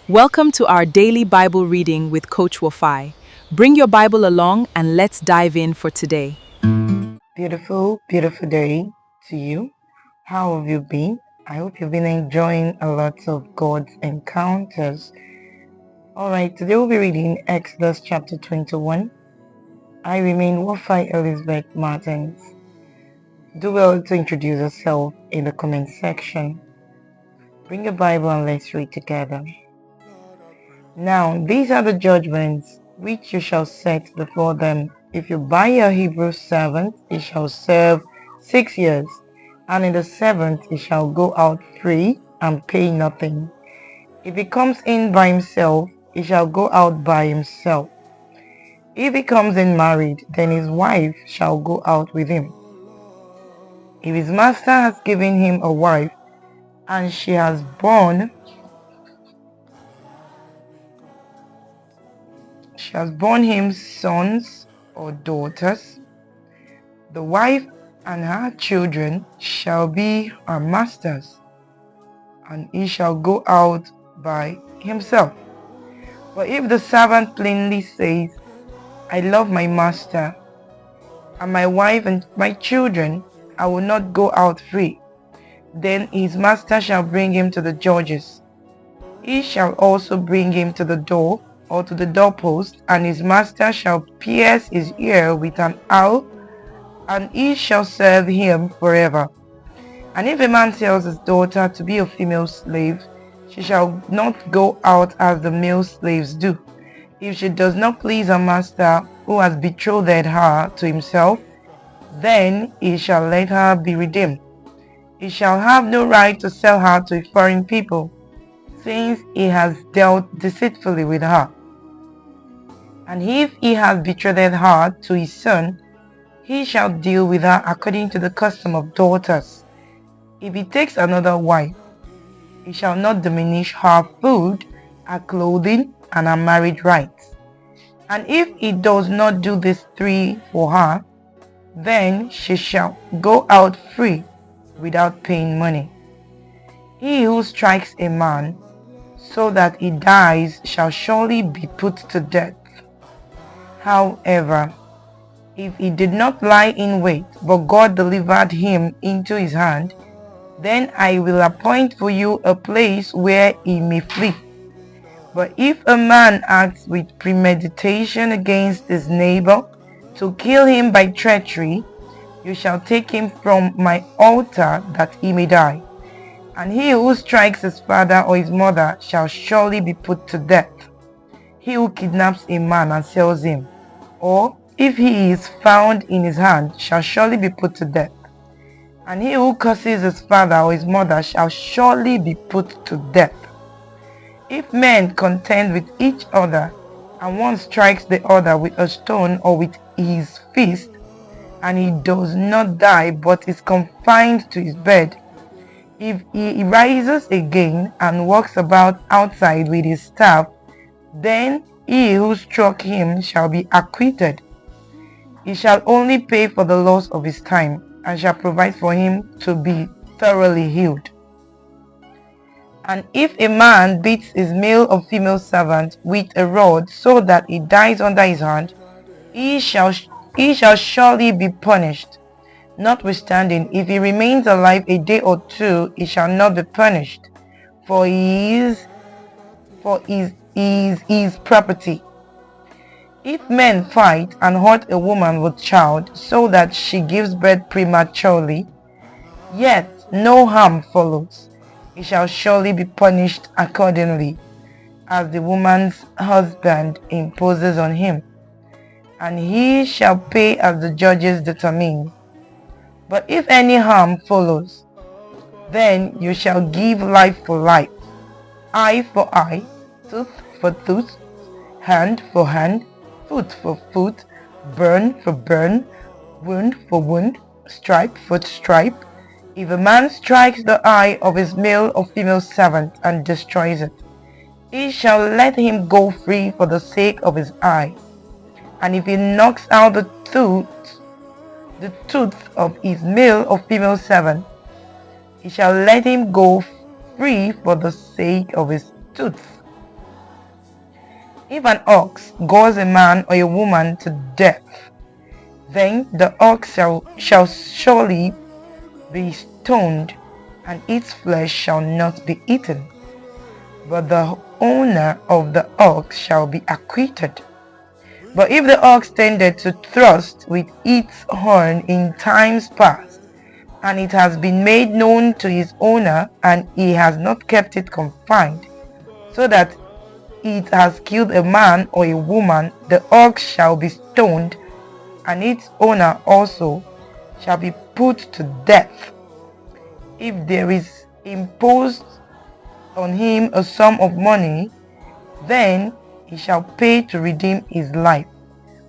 Welcome to our daily Bible reading with Coach Wofai. Bring your Bible along and let's dive in for today. Beautiful, beautiful day to you. How have you been? I hope you've been enjoying a lot of God's encounters. Alright, today we'll be reading Exodus chapter 21. I remain Wofai Elizabeth Martins. Do well to introduce yourself in the comment section. Bring your Bible and let's read together. Now, these are the judgments which you shall set before them. If you buy a Hebrew servant, he shall serve 6 years, and in the seventh he shall go out free and pay nothing. If he comes in by himself, he shall go out by himself. If he comes in married, then his wife shall go out with him. If his master has given him a wife, and she has borne him sons or daughters, the wife and her children shall be her master's, and he shall go out by himself. But if the servant plainly says, I love my master, and my wife and my children, I will not go out free, then his master shall bring him to the judges. He shall also bring him to the door or to the doorpost, and his master shall pierce his ear with an awl, and he shall serve him forever. And if a man sells his daughter to be a female slave, she shall not go out as the male slaves do. If she does not please her master, who has betrothed her to himself, then he shall let her be redeemed. He shall have no right to sell her to a foreign people, since he has dealt deceitfully with her. And if he has betrothed her to his son, he shall deal with her according to the custom of daughters. If he takes another wife, he shall not diminish her food, her clothing, and her marriage rights. And if he does not do these three for her, then she shall go out free without paying money. He who strikes a man so that he dies shall surely be put to death. However, if he did not lie in wait, but God delivered him into his hand, then I will appoint for you a place where he may flee. But if a man acts with premeditation against his neighbor to kill him by treachery, you shall take him from my altar that he may die. And he who strikes his father or his mother shall surely be put to death. He who kidnaps a man and sells him, or if he is found in his hand, shall surely be put to death. And he who curses his father or his mother shall surely be put to death. If men contend with each other, and one strikes the other with a stone or with his fist, and he does not die but is confined to his bed, if he rises again and walks about outside with his staff, then he who struck him shall be acquitted. He shall only pay for the loss of his time, and shall provide for him to be thoroughly healed. And if a man beats his male or female servant with a rod so that he dies under his hand, he shall surely be punished. Notwithstanding, if he remains alive a day or two, he shall not be punished, for he is his property. If men fight and hurt a woman with child so that she gives birth prematurely, yet no harm follows, he shall surely be punished accordingly, as the woman's husband imposes on him, and he shall pay as the judges determine. But if any harm follows, then you shall give life for life, eye for eye, tooth for tooth, hand for hand, foot for foot, burn for burn, wound for wound, stripe for stripe. If a man strikes the eye of his male or female servant and destroys it, he shall let him go free for the sake of his eye. And if he knocks out the tooth of his male or female servant, he shall let him go free for the sake of his tooth. If an ox gores a man or a woman to death, then the ox shall surely be stoned, and its flesh shall not be eaten, but the owner of the ox shall be acquitted. But if the ox tended to thrust with its horn in times past, and it has been made known to his owner, and he has not kept it confined, so that it has killed a man or a woman, the ox shall be stoned, and its owner also shall be put to death. If there is imposed on him a sum of money, then he shall pay to redeem his life.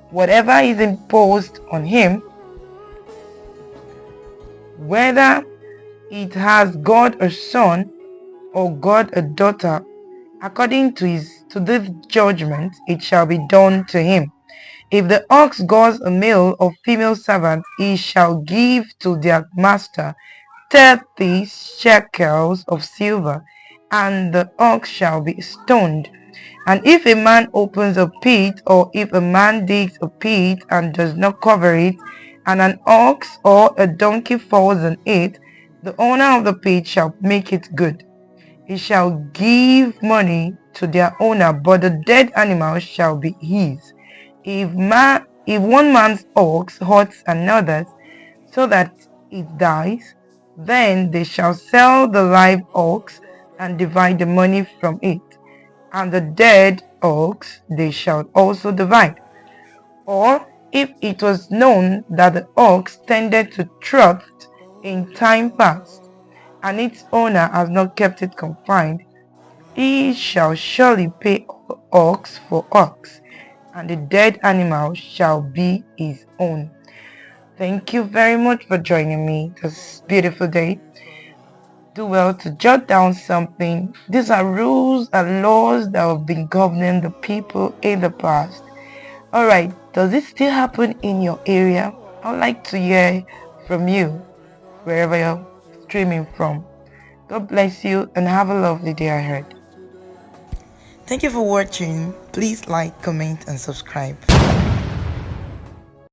Whatever is imposed on him, whether it has God a son or God a daughter, according to this judgment it shall be done to him. If the ox gores a male or female servant, he shall give to their master 30 shekels of silver, and the ox shall be stoned. And if a man opens a pit, or if a man digs a pit and does not cover it, and an ox or a donkey falls on it, the owner of the pit shall make it good. He shall give money to their owner, but the dead animal shall be his. If one man's ox hurts another's, so that it dies, then they shall sell the live ox and divide the money from it, and the dead ox they shall also divide. Or if it was known that the ox tended to thrust in time past, and its owner has not kept it confined, he shall surely pay ox for ox, and the dead animal shall be his own. Thank you very much for joining me this beautiful day. Do well to jot down something. These are rules and laws that have been governing the people in the past. Alright, does it still happen in your area? I'd like to hear from you, wherever you're streaming from. God bless you and have a lovely day ahead. Thank you for watching. Please like, comment and subscribe.